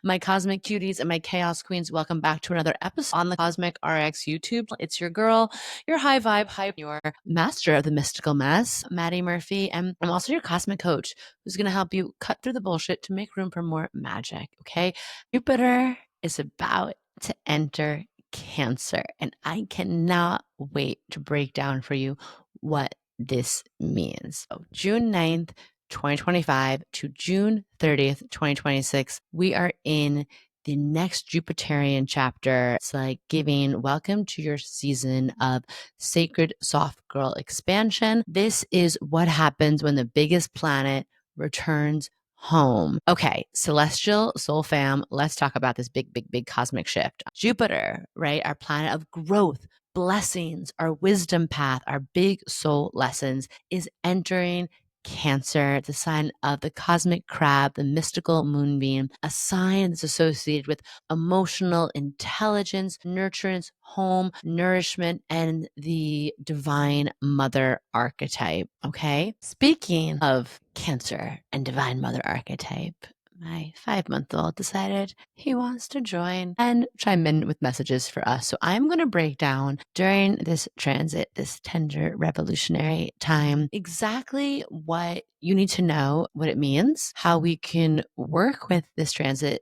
My cosmic cuties and my chaos queens, welcome back to another episode on the Cosmic RX YouTube. It's your girl, your high vibe, your master of the mystical mess, Madi Murphy, and I'm also your cosmic coach who's going to help you cut through the bullshit to make room for more magic, okay? Jupiter is about to enter Cancer, and I cannot wait to break down for you what this means. So June 9th, 2025 to June 30th, 2026, we are in the next Jupiterian chapter. It's like giving welcome to your season of sacred soft girl expansion. This is what happens when the biggest planet returns home. Okay, celestial soul fam, let's talk about this big cosmic shift. Jupiter, right? Our planet of growth, blessings, our wisdom path, our big soul lessons is entering Cancer, the sign of the cosmic crab, the mystical moonbeam, a sign that's associated with emotional intelligence, nurturance, home, nourishment, and the divine mother archetype. Okay. Speaking of Cancer and divine mother archetype, my 5-month-old decided he wants to join and chime in with messages for us. So I'm going to break down during this transit, this tender revolutionary time, exactly what you need to know, what it means, how we can work with this transit,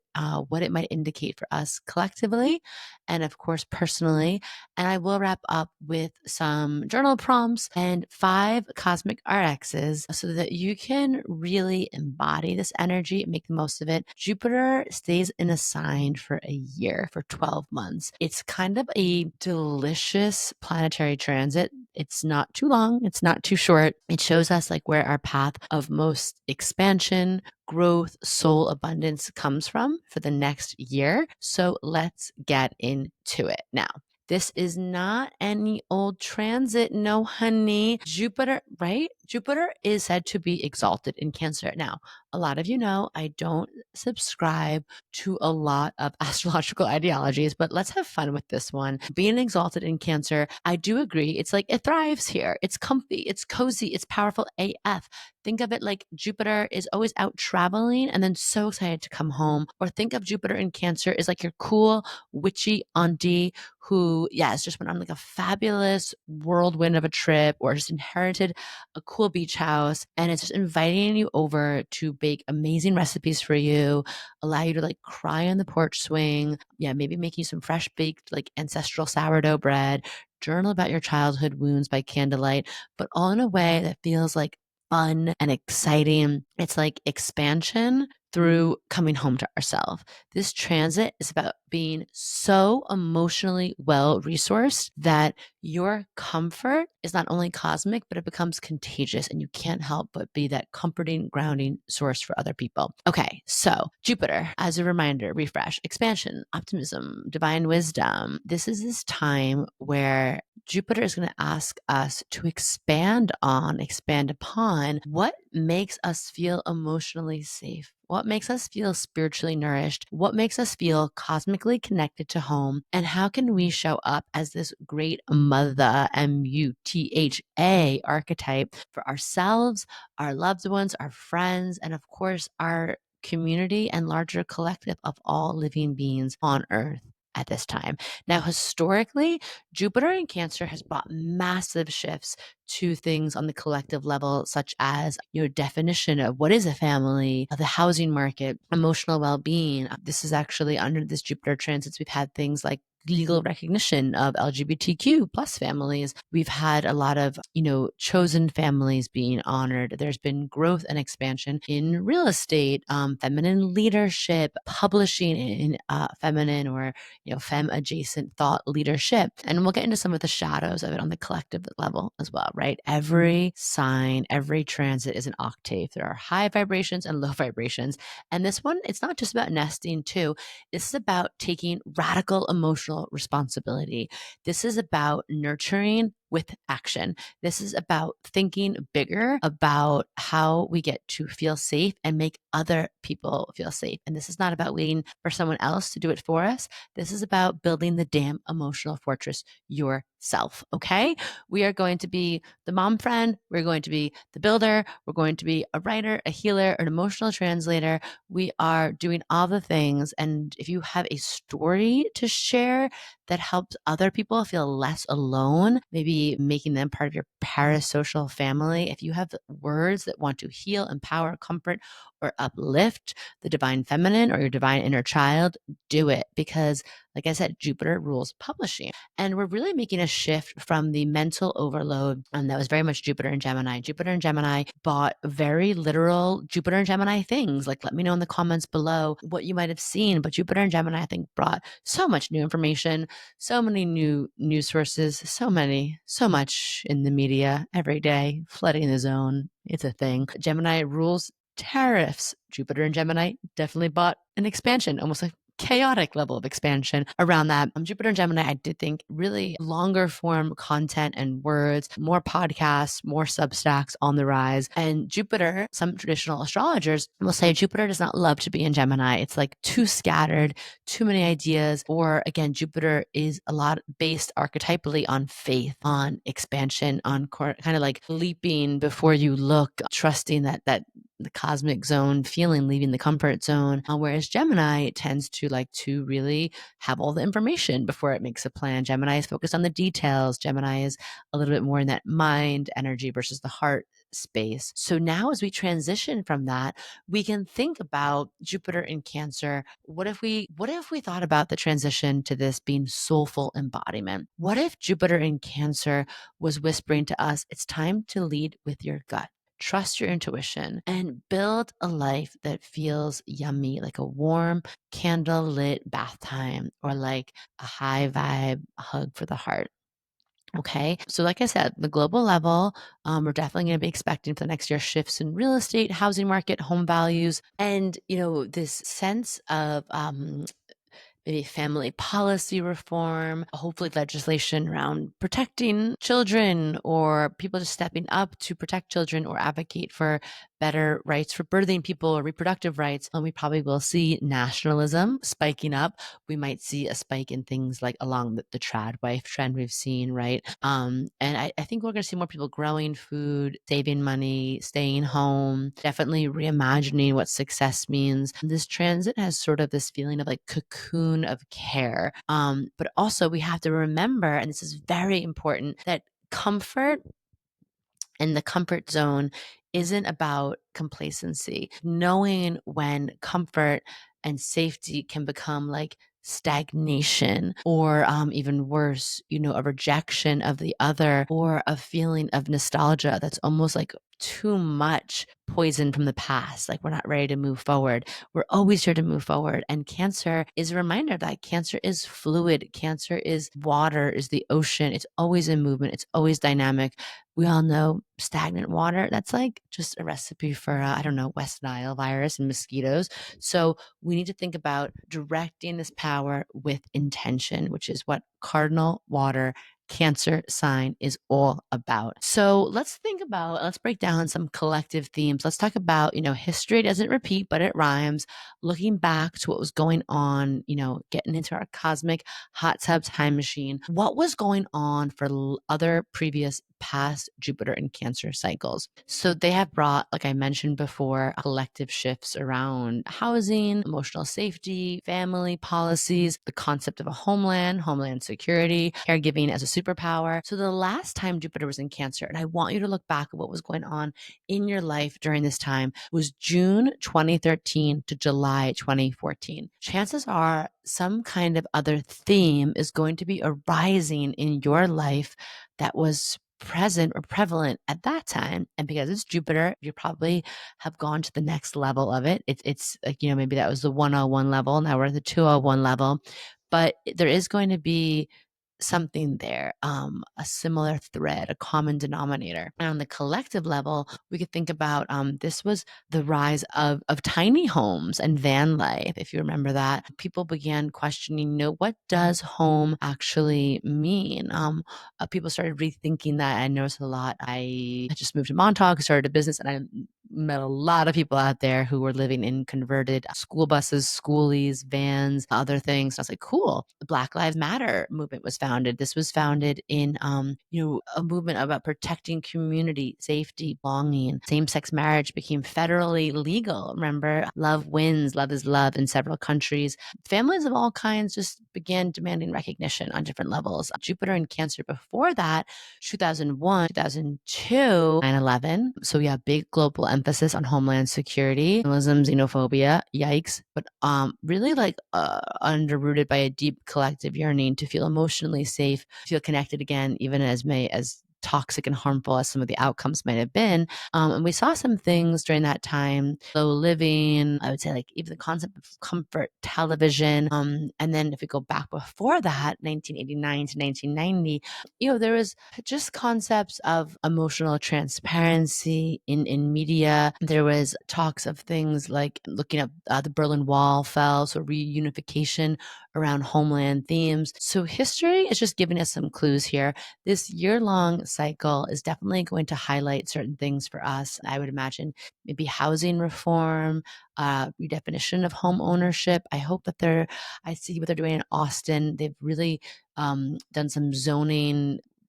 what it might indicate for us collectively, and of course, personally. And I will wrap up with some journal prompts and 5 cosmic RXs so that you can really embody this energy, make the most of it. Jupiter stays in a sign for a year, for 12 months. It's kind of a delicious planetary transit. It's not too long. It's not too short. It shows us like where our path of most expansion, growth, soul abundance comes from for the next year. So let's get into it. Now, this is not any old transit. No, honey. Jupiter, right? Jupiter is said to be exalted in Cancer. Now, a lot of you know I don't subscribe to a lot of astrological ideologies, but let's have fun with this one. Being exalted in Cancer, I do agree. It's like it thrives here. It's comfy, it's cozy, it's powerful AF. Think of it like Jupiter is always out traveling and then so excited to come home. Or think of Jupiter in Cancer as like your cool, witchy auntie who, has just went on like a fabulous whirlwind of a trip or just inherited a cool beach house and it's just inviting you over to bake amazing recipes for you, allow you to like cry on the porch swing. Yeah, maybe making you some fresh baked like ancestral sourdough bread, journal about your childhood wounds by candlelight, but all in a way that feels like fun and exciting. It's like expansion through coming home to ourselves. This transit is about being so emotionally well resourced that your comfort is not only cosmic, but it becomes contagious and you can't help but be that comforting, grounding source for other people. Okay, so Jupiter, as a reminder, refresh, expansion, optimism, divine wisdom. This is this time where Jupiter is going to ask us to expand upon what makes us feel emotionally safe. What makes us feel spiritually nourished? What makes us feel cosmically connected to home? And how can we show up as this great mother, MUTHA archetype for ourselves, our loved ones, our friends, and of course, our community and larger collective of all living beings on Earth at this time. Now, historically, Jupiter in Cancer has brought massive shifts to things on the collective level, such as your definition of what is a family, the housing market, emotional well-being. This is actually under this Jupiter transits, we've had things like legal recognition of LGBTQ plus families. We've had a lot of, chosen families being honored. There's been growth and expansion in real estate, feminine leadership, publishing in feminine or, femme adjacent thought leadership. And we'll get into some of the shadows of it on the collective level as well, right? Every sign, every transit is an octave. There are high vibrations and low vibrations. And this one, it's not just about nesting too. This is about taking radical emotional responsibility. This is about nurturing with action. This is about thinking bigger about how we get to feel safe and make other people feel safe. And this is not about waiting for someone else to do it for us. This is about building the damn emotional fortress yourself. Okay. We are going to be the mom friend. We're going to be the builder. We're going to be a writer, a healer, an emotional translator. We are doing all the things. And if you have a story to share that helps other people feel less alone, maybe making them part of your parasocial family, if you have words that want to heal, empower, comfort, or uplift the divine feminine or your divine inner child, do it. Because, like I said, Jupiter rules publishing. And we're really making a shift from the mental overload. And that was very much Jupiter and Gemini. Jupiter and Gemini bought very literal Jupiter and Gemini things. Like, let me know in the comments below what you might have seen. But Jupiter and Gemini, I think, brought so much new information, so many new news sources, so much in the media every day, flooding the zone. It's a thing. Gemini rules tariffs. Jupiter and Gemini definitely bought an expansion, almost like chaotic level of expansion around that. Jupiter and Gemini, I did think really longer form content and words, more podcasts, more Substacks on the rise. And Jupiter, some traditional astrologers will say Jupiter does not love to be in Gemini. It's like too scattered, too many ideas. Or again, Jupiter is a lot based archetypally on faith, on expansion, on kind of like leaping before you look, trusting that the cosmic zone feeling, leaving the comfort zone. Whereas Gemini tends to like to really have all the information before it makes a plan. Gemini is focused on the details. Gemini is a little bit more in that mind energy versus the heart space. So now as we transition from that, we can think about Jupiter in Cancer. What if we thought about the transition to this being soulful embodiment? What if Jupiter in Cancer was whispering to us, it's time to lead with your gut? Trust your intuition and build a life that feels yummy, like a warm candle lit bath time or like a high vibe hug for the heart. Okay. So, like I said, the global level, we're definitely going to be expecting for the next year shifts in real estate, housing market, home values, and, this sense of, maybe family policy reform, hopefully legislation around protecting children or people just stepping up to protect children or advocate for better rights for birthing people or reproductive rights. And we probably will see nationalism spiking up. We might see a spike in things like along the trad wife trend we've seen, right? And I think we're going to see more people growing food, saving money, staying home, definitely reimagining what success means. This transit has sort of this feeling of like cocoon of care. But also we have to remember, and this is very important, that comfort and the comfort zone isn't about complacency. Knowing when comfort and safety can become like stagnation or even worse, a rejection of the other or a feeling of nostalgia that's almost like too much poison from the past. Like we're not ready to move forward. We're always here to move forward. And Cancer is a reminder that Cancer is fluid. Cancer is water, is the ocean. It's always in movement. It's always dynamic. We all know stagnant water, that's like just a recipe for, I don't know, West Nile virus and mosquitoes. So we need to think about directing this power with intention, which is what cardinal water Cancer sign is all about. So let's break down some collective themes. Let's talk about, history doesn't repeat, but it rhymes. Looking back to what was going on, getting into our cosmic hot tub time machine. What was going on for other previous past Jupiter and Cancer cycles? So they have brought, like I mentioned before, collective shifts around housing, emotional safety, family policies, the concept of a homeland security, caregiving as a superpower. So the last time Jupiter was in Cancer, and I want you to look back at what was going on in your life during this time, was June 2013 to July 2014. Chances are some kind of other theme is going to be arising in your life that was present or prevalent at that time. And because it's Jupiter, you probably have gone to the next level of it. It's like, maybe that was the 101 level. Now we're at the 201 level. But there is going to be something there, a similar thread, a common denominator. And on the collective level, we could think about this was the rise of tiny homes and van life. If you remember that, people began questioning, what does home actually mean? People started rethinking that. I noticed a lot. I just moved to Montauk, started a business, and I met a lot of people out there who were living in converted school buses, schoolies, vans, other things. I was like, cool. The Black Lives Matter movement was founded. This was founded in, a movement about protecting community, safety, belonging. Same-sex marriage became federally legal. Remember, love wins, love is love in several countries. Families of all kinds just began demanding recognition on different levels. Jupiter and Cancer before that, 2001, 2002, 9/11. So yeah, big global emphasis on homeland security, Muslim xenophobia, yikes, but really like underrooted by a deep collective yearning to feel emotionally safe, feel connected again, even as toxic and harmful as some of the outcomes might have been. And we saw some things during that time, slow living, I would say like even the concept of comfort television. And then if we go back before that, 1989 to 1990, there was just concepts of emotional transparency in media. There was talks of things like looking at the Berlin Wall fell, so reunification around homeland themes. So history is just giving us some clues here. This year-long cycle is definitely going to highlight certain things for us. I would imagine maybe housing reform, redefinition of home ownership. I see what they're doing in Austin. They've really done some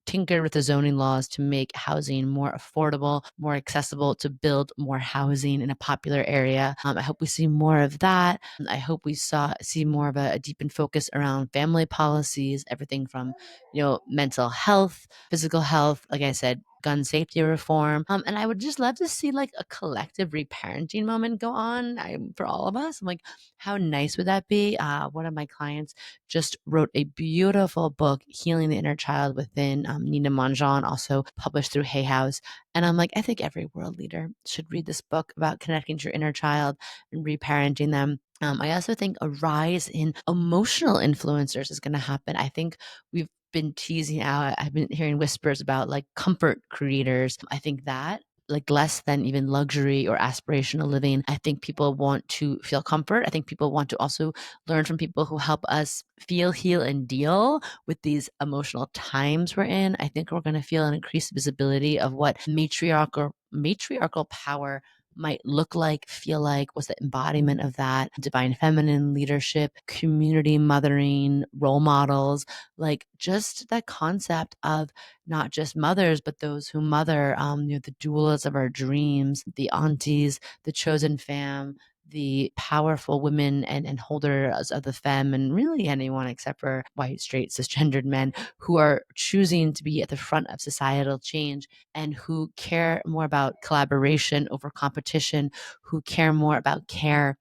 tinkered with the zoning laws to make housing more affordable, more accessible, to build more housing in a popular area. I hope we see more of that. I hope we see more of a deepened focus around family policies, everything from, mental health, physical health, like I said, gun safety reform. And I would just love to see like a collective reparenting moment go on for all of us. I'm like, how nice would that be? One of my clients just wrote a beautiful book, Healing the Inner Child Within, Nina Monjan, also published through Hay House. And I'm like, I think every world leader should read this book about connecting to your inner child and reparenting them. I also think a rise in emotional influencers is going to happen. I think we've been teasing out, I've been hearing whispers about like comfort creators. I think that like less than even luxury or aspirational living. I think people want to feel comfort. I think people want to also learn from people who help us feel, heal, and deal with these emotional times we're in. I think we're going to feel an increased visibility of what matriarchal power might look like, feel like, what's the embodiment of that, divine feminine leadership, community mothering, role models, like just that concept of not just mothers, but those who mother, the doulas of our dreams, the aunties, the chosen fam, the powerful women and holders of the femme, and really anyone except for white, straight, cisgendered men who are choosing to be at the front of societal change and who care more about collaboration over competition, who care more about care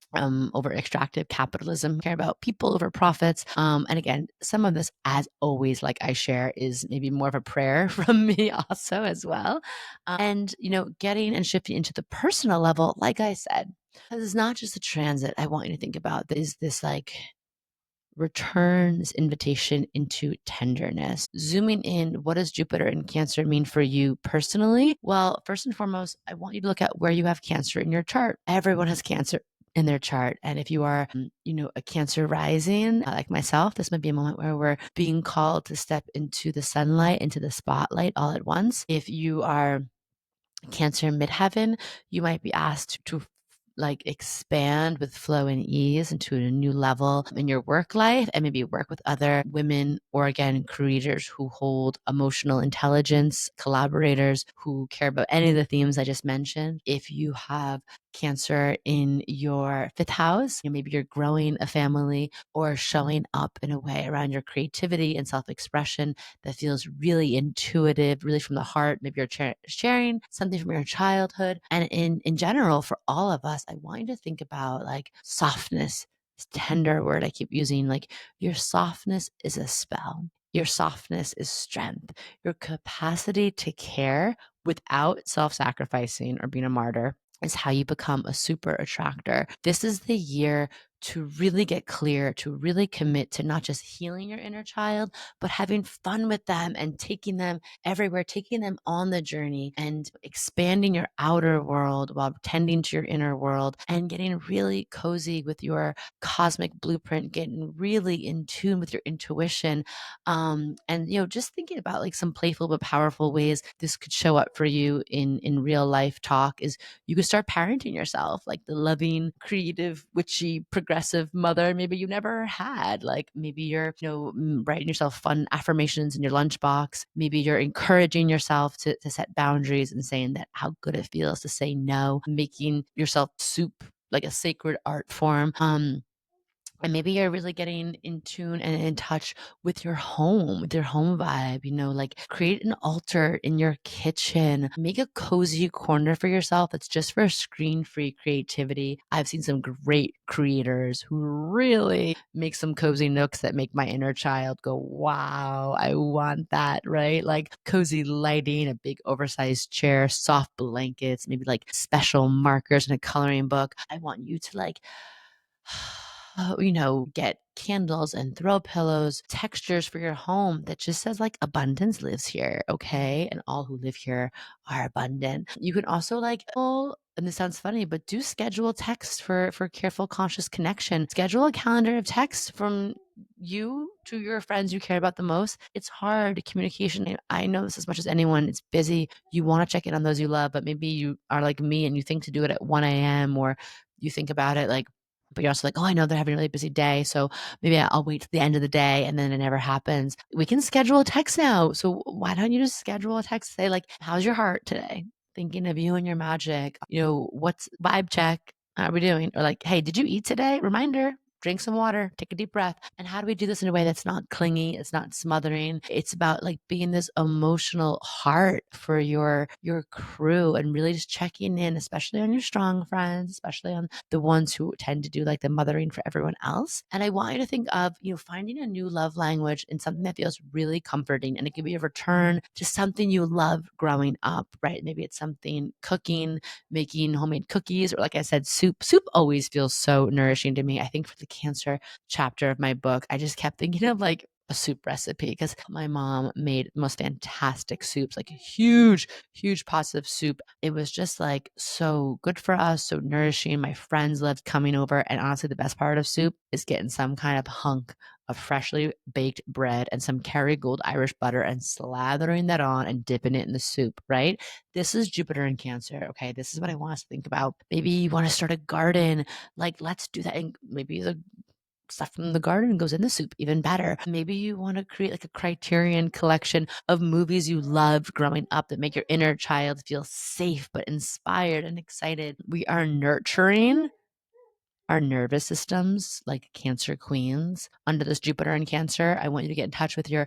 over extractive capitalism, care about people over profits. And again, some of this, as always, like I share, is maybe more of a prayer from me also as well. And, getting and shifting into the personal level, like I said, because it's not just a transit. I want you to think about is this like return, this invitation into tenderness. Zooming in, what does Jupiter in Cancer mean for you personally? Well, first and foremost, I want you to look at where you have Cancer in your chart. Everyone has Cancer in their chart. And if you are, a Cancer rising, like myself, this might be a moment where we're being called to step into the sunlight, into the spotlight all at once. If you are Cancer midheaven, you might be asked to like expand with flow and ease into a new level in your work life and maybe work with other women or again creators who hold emotional intelligence, collaborators who care about any of the themes I just mentioned. If you have Cancer in your fifth house, maybe you're growing a family or showing up in a way around your creativity and self-expression that feels really intuitive, really from the heart. Maybe you're sharing something from your childhood. And in general, for all of us, I want you to think about like softness, this tender word I keep using. Like your softness is a spell. Your softness is strength. Your capacity to care without self-sacrificing or being a martyr is how you become a super attractor. This is the year to really get clear, to really commit to not just healing your inner child, but having fun with them and taking them everywhere, taking them on the journey and expanding your outer world while tending to your inner world and getting really cozy with your cosmic blueprint, getting really in tune with your intuition. And just thinking about like some playful but powerful ways this could show up for you in real life talk is you could start parenting yourself like the loving, creative, witchy, progressive mother maybe you never had. Like maybe you're, writing yourself fun affirmations in your lunchbox. Maybe you're encouraging yourself to set boundaries and saying that how good it feels to say no, making yourself soup like a sacred art form. And maybe you're really getting in tune and in touch with your home vibe, like create an altar in your kitchen, make a cozy corner for yourself that's just for screen free creativity. I've seen some great creators who really make some cozy nooks that make my inner child go, wow, I want that, right? Like cozy lighting, a big oversized chair, soft blankets, maybe like special markers and a coloring book. I want you to like get candles and throw pillows, textures for your home that just says like abundance lives here, okay? And all who live here are abundant. You can also like, and this sounds funny, but do schedule text for careful, conscious connection. Schedule a calendar of texts from you to your friends you care about the most. It's hard communication. I know this as much as anyone. It's busy. You want to check in on those you love, but maybe you are like me and you think to do it at 1 a.m. or you think about it like, but you're also like, oh, I know they're having a really busy day. So maybe I'll wait till the end of the day and then it never happens. We can schedule a text now. So why don't you just schedule a text? Say like, how's your heart today? Thinking of you and your magic. What's vibe check? How are we doing? Or like, hey, did you eat today? Reminder, drink some water, take a deep breath. And how do we do this in a way that's not clingy? It's not smothering. It's about like being this emotional heart for your crew and really just checking in, especially on your strong friends, especially on the ones who tend to do like the mothering for everyone else. And I want you to think of, finding a new love language and something that feels really comforting. And it could be a return to something you love growing up, right? Maybe it's something cooking, making homemade cookies, or like I said, soup. Soup always feels so nourishing to me. I think for the Cancer chapter of my book, I just kept thinking of like a soup recipe because my mom made the most fantastic soups, like huge, huge pots of soup. It was just like so good for us, so nourishing. My friends loved coming over. And honestly, the best part of soup is getting some kind of hunk of freshly baked bread and some Kerrygold Irish butter and slathering that on and dipping it in the soup, right? This is Jupiter in Cancer. Okay. This is what I want us to think about. Maybe you want to start a garden. Like, let's do that. And maybe the stuff from the garden goes in the soup, even better. Maybe you want to create like a criterion collection of movies you loved growing up that make your inner child feel safe, but inspired and excited. We are nurturing our nervous systems like Cancer queens under this Jupiter in Cancer. I want you to get in touch with your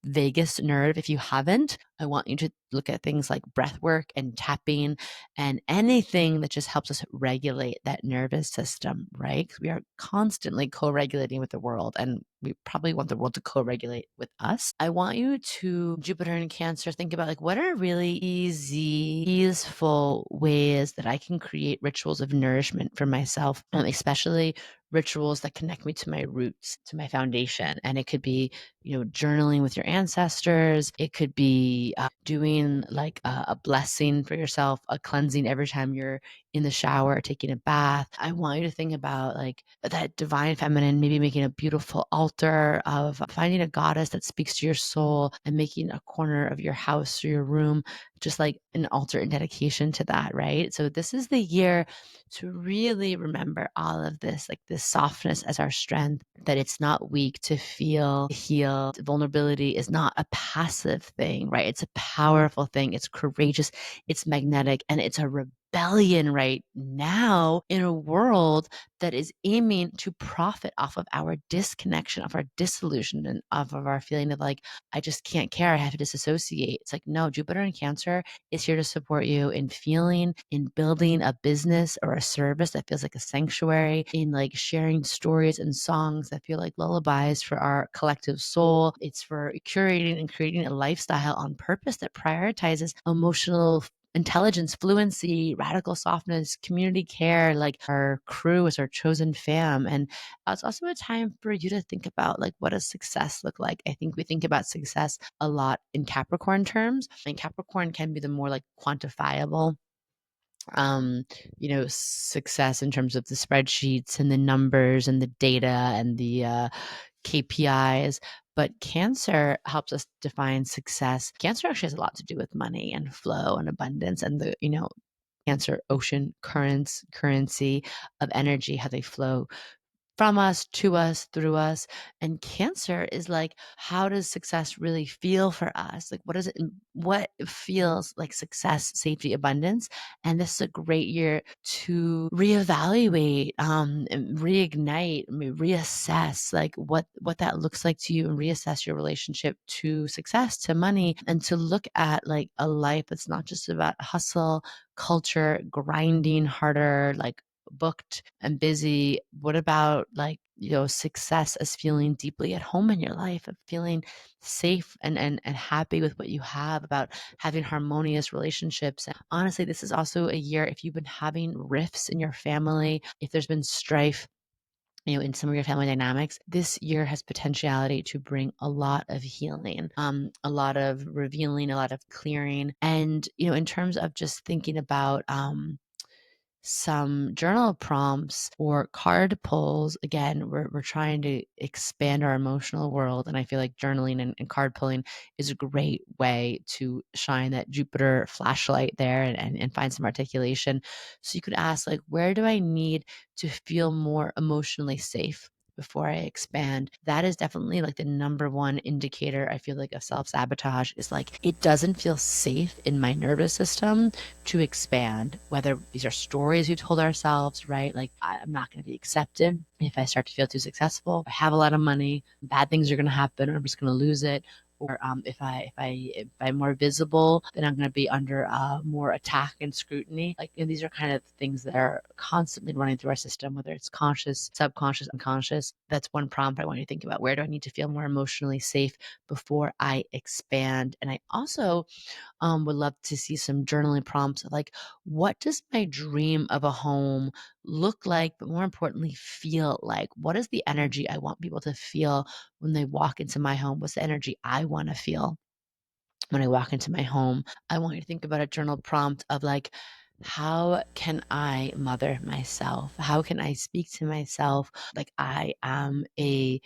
vagus nerve. If you haven't, I want you to look at things like breath work and tapping and anything that just helps us regulate that nervous system, right? Because we are constantly co-regulating with the world and we probably want the world to co-regulate with us. I want you to, Jupiter in Cancer, think about like what are really easy, easeful ways that I can create rituals of nourishment for myself, especially rituals that connect me to my roots, to my foundation. And it could be, journaling with your ancestors. It could be doing like a blessing for yourself, a cleansing every time you're in the shower, taking a bath. I want you to think about like that divine feminine, maybe making a beautiful altar of finding a goddess that speaks to your soul and making a corner of your house or your room just like an altar and dedication to that, right? So this is the year to really remember all of this, like this softness as our strength, that it's not weak to feel, heal. Vulnerability is not a passive thing, right? It's a powerful thing. It's courageous, it's magnetic, and it's a rebellion right now in a world that is aiming to profit off of our disconnection, of our disillusionment, off of our feeling of like, I just can't care. I have to disassociate. It's like, no, Jupiter in Cancer is here to support you in feeling, in building a business or a service that feels like a sanctuary, in like sharing stories and songs that feel like lullabies for our collective soul. It's for curating and creating a lifestyle on purpose that prioritizes emotional intelligence, fluency, radical softness, community care. Like our crew is our chosen fam. And it's also a time for you to think about like what does success look like? I think we think about success a lot in Capricorn terms. And Capricorn can be the more like quantifiable um, success in terms of the spreadsheets and the numbers and the data and the KPIs. But Cancer helps us define success. Cancer actually has a lot to do with money and flow and abundance and the, Cancer ocean currents, currency of energy, how they flow from us, to us, through us. And Cancer is like, how does success really feel for us? Like, what feels like success, safety, abundance? And this is a great year to reevaluate, and reignite, reassess like what that looks like to you and reassess your relationship to success, to money, and to look at like a life that's not just about hustle, culture, grinding harder, like booked and busy. What about like, success as feeling deeply at home in your life, of feeling safe and happy with what you have, about having harmonious relationships. And honestly, this is also a year if you've been having rifts in your family, if there's been strife, in some of your family dynamics, this year has potentiality to bring a lot of healing, a lot of revealing, a lot of clearing. And, in terms of just thinking about, some journal prompts or card pulls. Again, we're trying to expand our emotional world. And I feel like journaling and card pulling is a great way to shine that Jupiter flashlight there and find some articulation. So you could ask, like, where do I need to feel more emotionally safe before I expand? That is definitely like the number one indicator I feel like of self sabotage, is like, it doesn't feel safe in my nervous system to expand, whether these are stories we told ourselves, right? Like, I'm not going to be accepted if I start to feel too successful. If I have a lot of money, bad things are going to happen, or I'm just going to lose it. Or if I'm more visible, then I'm going to be under more attack and scrutiny. Like, these are kind of things that are constantly running through our system, whether it's conscious, subconscious, unconscious. That's one prompt I want you to think about. Where do I need to feel more emotionally safe before I expand? And I also would love to see some journaling prompts, like, what does my dream of a home look like, but more importantly, feel like? What is the energy I want people to feel when they walk into my home? What's the energy I want to feel when I walk into my home? I want you to think about a journal prompt of like, how can I mother myself? How can I speak to myself like I am a,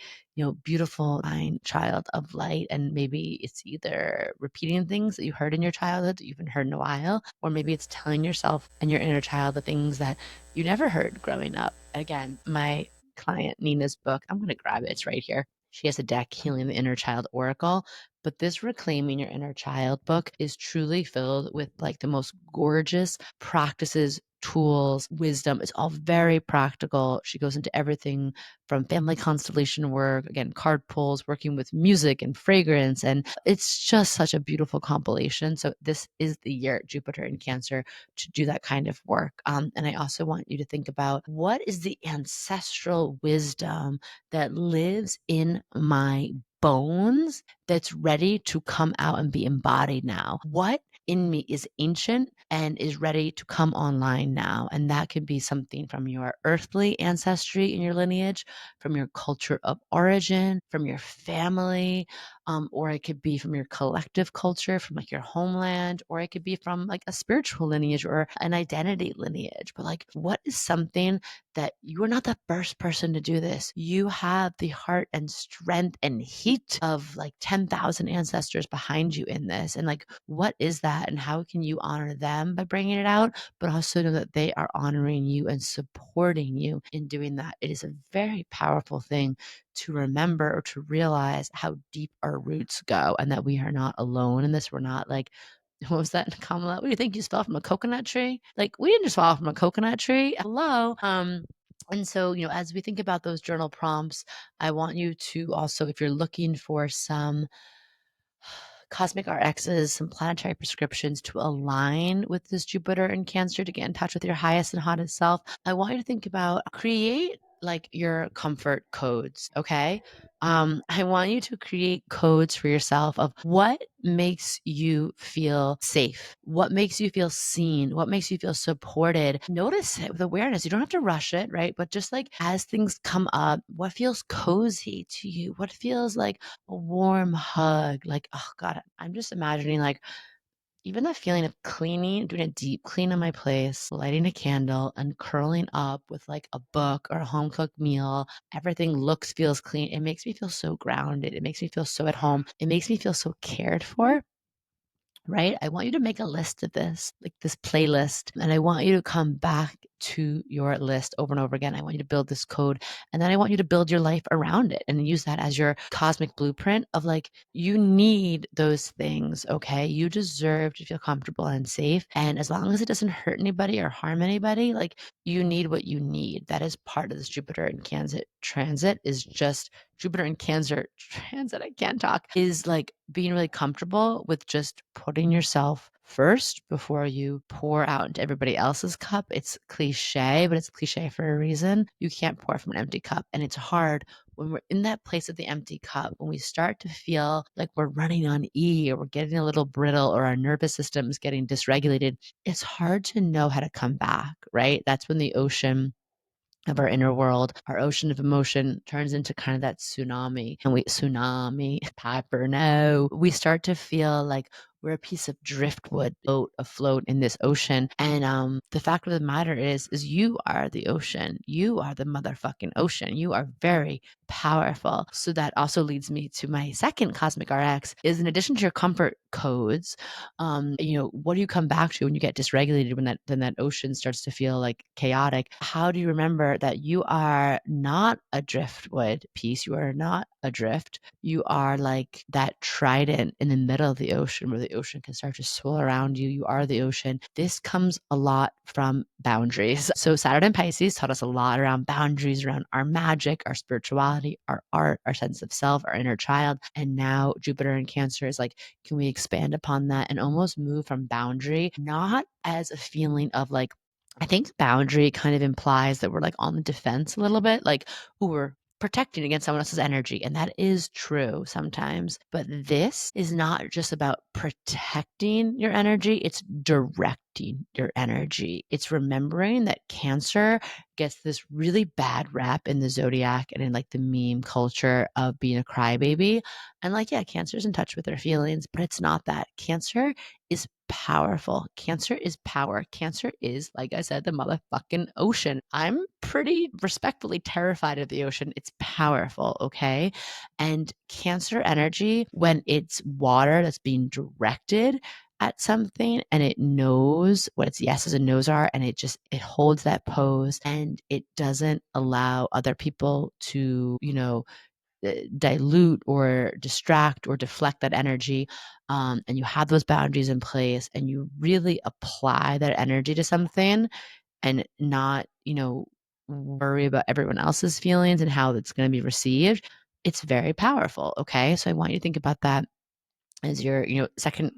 beautiful, kind child of light? And maybe it's either repeating things that you heard in your childhood that you haven't heard in a while, or maybe it's telling yourself and your inner child the things that you never heard growing up. Again, my client Nina's book, I'm going to grab it. It's right here. She has a deck, Healing the Inner Child Oracle. But this Reclaiming Your Inner Child book is truly filled with like the most gorgeous practices, tools, wisdom. It's all very practical. She goes into everything from family constellation work, again, card pulls, working with music and fragrance. And it's just such a beautiful compilation. So this is the year, Jupiter in Cancer, to do that kind of work. And I also want you to think about, what is the ancestral wisdom that lives in my bones that's ready to come out and be embodied now? What in me is ancient and is ready to come online now? And that could be something from your earthly ancestry in your lineage, from your culture of origin, from your family, or it could be from your collective culture, from like your homeland, or it could be from like a spiritual lineage or an identity lineage. But like, what is something that you are not the first person to do this? You have the heart and strength and heat of like 10,000 ancestors behind you in this. And like, what is that? And how can you honor them by bringing it out, but also know that they are honoring you and supporting you in doing that? It is a very powerful thing to remember, or to realize how deep our roots go, and that we are not alone in this. We're not like, what was that, Kamala? What do you think? You just fell from a coconut tree? Like, we didn't just fall from a coconut tree. Hello. And so, as we think about those journal prompts, I want you to also, if you're looking for some Cosmic RXs, some planetary prescriptions to align with this Jupiter in Cancer, to get in touch with your highest and hottest self, I want you to think about, create like your comfort codes, okay? I want you to create codes for yourself of what makes you feel safe, what makes you feel seen, what makes you feel supported. Notice it with awareness. You don't have to rush it, right? But just like as things come up, what feels cozy to you? What feels like a warm hug? Like, oh God, I'm just imagining like even the feeling of cleaning, doing a deep clean of my place, lighting a candle and curling up with like a book or a home cooked meal, everything looks, feels clean. It makes me feel so grounded. It makes me feel so at home. It makes me feel so cared for, right? I want you to make a list of this, like this playlist, and I want you to come back to your list over and over again. I want you to build this code, and then I want you to build your life around it and use that as your cosmic blueprint of like, you need those things, okay? You deserve to feel comfortable and safe. And as long as it doesn't hurt anybody or harm anybody, like you need what you need. That is part of this Jupiter and Cancer transit is just Jupiter and Cancer transit, I can't talk, is like being really comfortable with just putting yourself first before you pour out into everybody else's cup. It's cliche, but it's cliche for a reason. You can't pour from an empty cup. And it's hard when we're in that place of the empty cup, when we start to feel like we're running on E or we're getting a little brittle or our nervous system is getting dysregulated. It's hard to know how to come back, right? That's when the ocean of our inner world, our ocean of emotion turns into kind of that tsunami. And tsunami, Piper, no. We start to feel like we're a piece of driftwood boat afloat in this ocean. And the fact of the matter is you are the ocean. You are the motherfucking ocean. You are very powerful. So that also leads me to my second cosmic RX is in addition to your comfort codes, what do you come back to when you get dysregulated, when that ocean starts to feel like chaotic? How do you remember that you are not a driftwood piece? You are not adrift. You are like that trident in the middle of the ocean where the ocean can start to swirl around you. You are the ocean. This comes a lot from boundaries. So Saturn and Pisces taught us a lot around boundaries, around our magic, our spirituality, our art, our sense of self, our inner child. And now Jupiter and Cancer is like, can we expand upon that and almost move from boundary, not as a feeling of like, I think boundary kind of implies that we're like on the defense a little bit, like, ooh, we're protecting against someone else's energy. And that is true sometimes. But this is not just about protecting your energy, it's directing your energy. It's remembering that Cancer gets this really bad rap in the zodiac and in like the meme culture of being a crybaby. And like, yeah, Cancer's in touch with their feelings, but it's not that. Cancer is powerful. Cancer is power. Cancer is, like I said, the motherfucking ocean. I'm pretty respectfully terrified of the ocean. It's powerful, okay? And Cancer energy, when it's water that's being directed at something and it knows what its yeses and nos are, and it holds that pose and it doesn't allow other people to, dilute or distract or deflect that energy, and you have those boundaries in place and you really apply that energy to something and not worry about everyone else's feelings and how it's going to be received, it's very powerful. Okay, so I want you to think about that as your second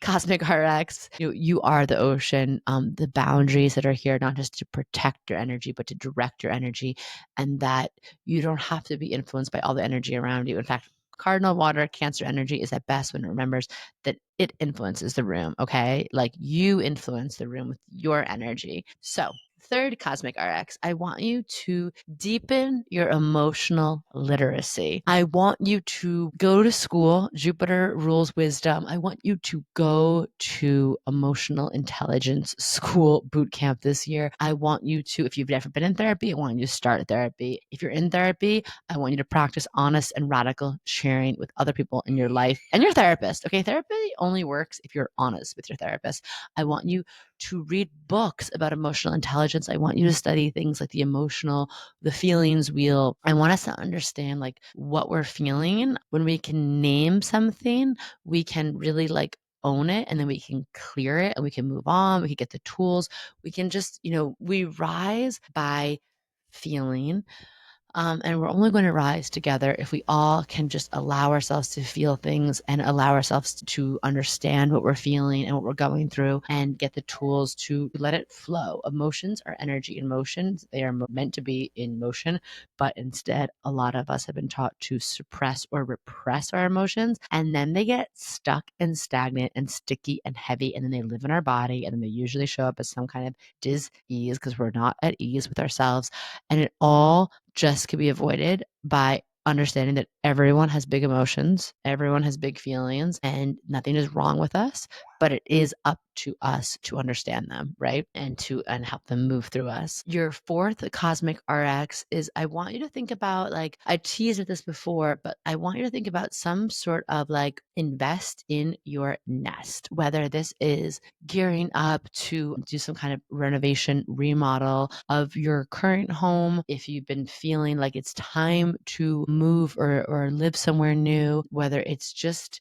cosmic RX. You are the ocean. The boundaries that are here not just to protect your energy but to direct your energy, and that you don't have to be influenced by all the energy around you. In fact, cardinal water Cancer energy is at best when it remembers that it influences the room. Okay, like you influence the room with your energy. So third cosmic RX, I want you to deepen your emotional literacy. I want you to go to school. Jupiter rules wisdom. I want you to go to emotional intelligence school boot camp this year. I want you to, if you've never been in therapy, I want you to start therapy. If you're in therapy, I want you to practice honest and radical sharing with other people in your life and your therapist. Okay, therapy only works if you're honest with your therapist. I want you to read books about emotional intelligence. I want you to study things like the feelings wheel. I want us to understand like what we're feeling. When we can name something, we can really like own it, and then we can clear it and we can move on. We can get the tools. We can just, we rise by feeling. And we're only going to rise together if we all can just allow ourselves to feel things and allow ourselves to understand what we're feeling and what we're going through and get the tools to let it flow. Emotions are energy in motion. They are meant to be in motion, but instead, a lot of us have been taught to suppress or repress our emotions, and then they get stuck and stagnant and sticky and heavy, and then they live in our body, and then they usually show up as some kind of dis-ease because we're not at ease with ourselves. And it all just could be avoided by understanding that everyone has big emotions, everyone has big feelings, and nothing is wrong with us, but it is up to us to understand them, right? And help them move through us. Your fourth cosmic RX is, I want you to think about, like, I teased at this before, but I want you to think about some sort of like invest in your nest, whether this is gearing up to do some kind of renovation, remodel of your current home. If you've been feeling like it's time to move or live somewhere new, whether it's just,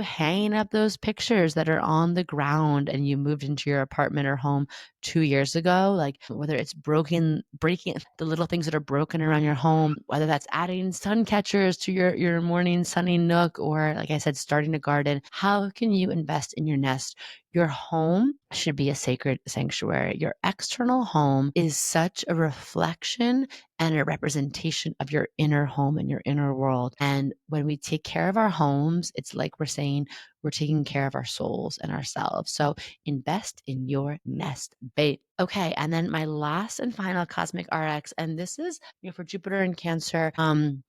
hanging up those pictures that are on the ground and you moved into your apartment or home 2 years ago, like whether it's breaking the little things that are broken around your home, whether that's adding sun catchers to your morning sunny nook, or like I said, starting a garden. How can you invest in your nest? Your home should be a sacred sanctuary. Your external home is such a reflection and a representation of your inner home and your inner world. And when we take care of our homes, it's like we're saying we're taking care of our souls and ourselves. So invest in your nest, babe. Okay. And then my last and final cosmic RX, and this is, for Jupiter and Cancer. And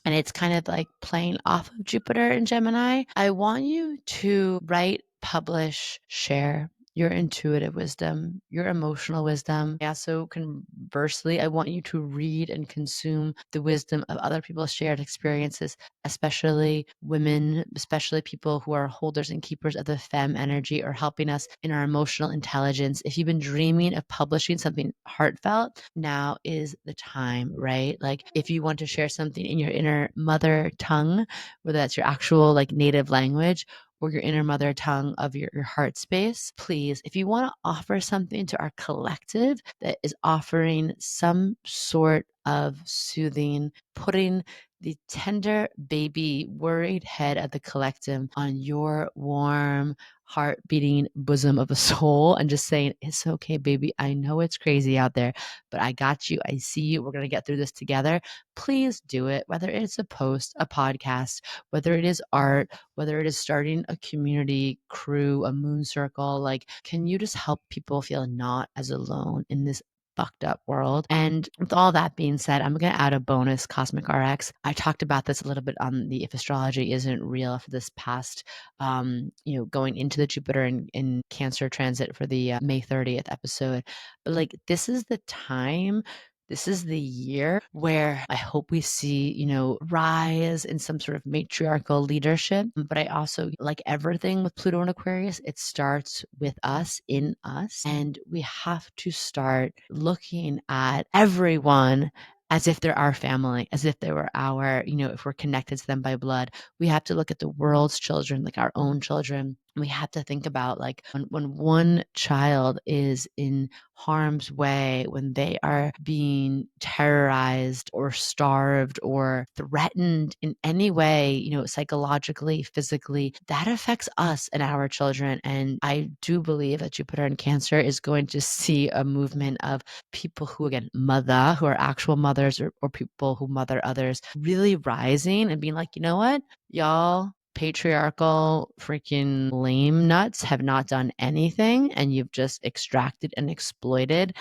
it's kind of like playing off of Jupiter and Gemini. I want you to write, publish, share your intuitive wisdom, your emotional wisdom. Also, conversely, I want you to read and consume the wisdom of other people's shared experiences, especially women, especially people who are holders and keepers of the femme energy or helping us in our emotional intelligence. If you've been dreaming of publishing something heartfelt, now is the time, right? Like if you want to share something in your inner mother tongue, whether that's your actual like native language or your inner mother tongue of your heart space, please, if you want to offer something to our collective that is offering some sort of soothing, putting the tender baby worried head of the collective on your warm, heart beating bosom of a soul and just saying, it's okay, baby. I know it's crazy out there, but I got you. I see you. We're going to get through this together. Please do it, whether it's a post, a podcast, whether it is art, whether it is starting a community crew, a moon circle. Like, can you just help people feel not as alone in this fucked up world? And with all that being said, I'm going to add a bonus cosmic RX. I talked about this a little bit on the If Astrology Isn't Real for this past, going into the Jupiter in Cancer transit for the May 30th episode. But like, this is the time. This is the year where I hope we see, rise in some sort of matriarchal leadership. But I also, like everything with Pluto and Aquarius, it starts with us, in us. And we have to start looking at everyone as if they're our family, as if they were our, if we're connected to them by blood. We have to look at the world's children like our own children. We have to think about like when one child is in harm's way, when they are being terrorized or starved or threatened in any way, psychologically, physically, that affects us and our children. And I do believe that Jupiter in Cancer is going to see a movement of people who, again, who are actual mothers or people who mother others, really rising and being like, you know what, y'all, patriarchal freaking lame nuts have not done anything, and you've just extracted and exploited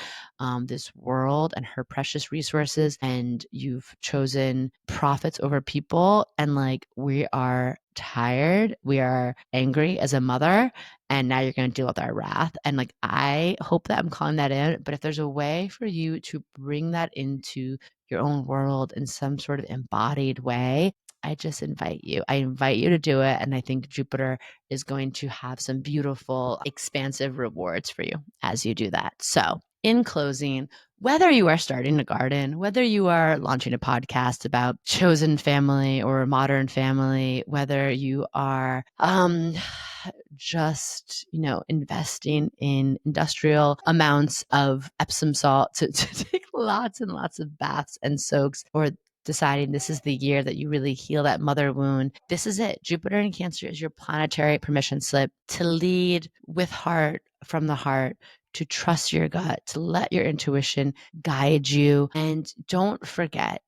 this world and her precious resources, and you've chosen profits over people. And like, we are tired, we are angry as a mother, and now you're going to deal with our wrath. And like, I hope that I'm calling that in, but if there's a way for you to bring that into your own world in some sort of embodied way, I just invite you. I invite you to do it. And I think Jupiter is going to have some beautiful, expansive rewards for you as you do that. So In closing, whether you are starting a garden, whether you are launching a podcast about chosen family or modern family, whether you are just, investing in industrial amounts of Epsom salt to take lots and lots of baths and soaks, or deciding this is the year that you really heal that mother wound. This is it. Jupiter in Cancer is your planetary permission slip to lead with heart, from the heart, to trust your gut, to let your intuition guide you. And don't forget,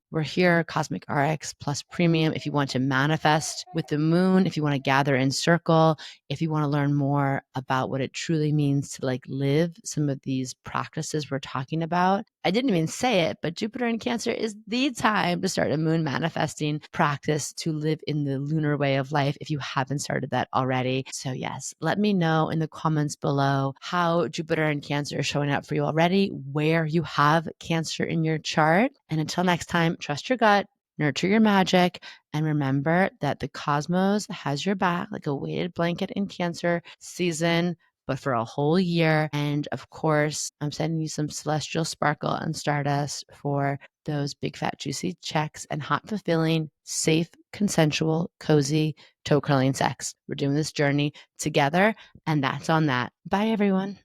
we're here, Cosmic RX Plus Premium, if you want to manifest with the moon, if you want to gather in circle, if you want to learn more about what it truly means to live some of these practices we're talking about. I didn't even say it, but Jupiter in Cancer is the time to start a moon manifesting practice to live in the lunar way of life if you haven't started that already. So yes, let me know in the comments below how Jupiter in Cancer is showing up for you already, where you have Cancer in your chart. And until next time, trust your gut, nurture your magic, and remember that the cosmos has your back like a weighted blanket in Cancer season, but for a whole year. And of course, I'm sending you some celestial sparkle and stardust for those big, fat, juicy checks and hot, fulfilling, safe, consensual, cozy, toe curling sex. We're doing this journey together, and that's on that. Bye, everyone.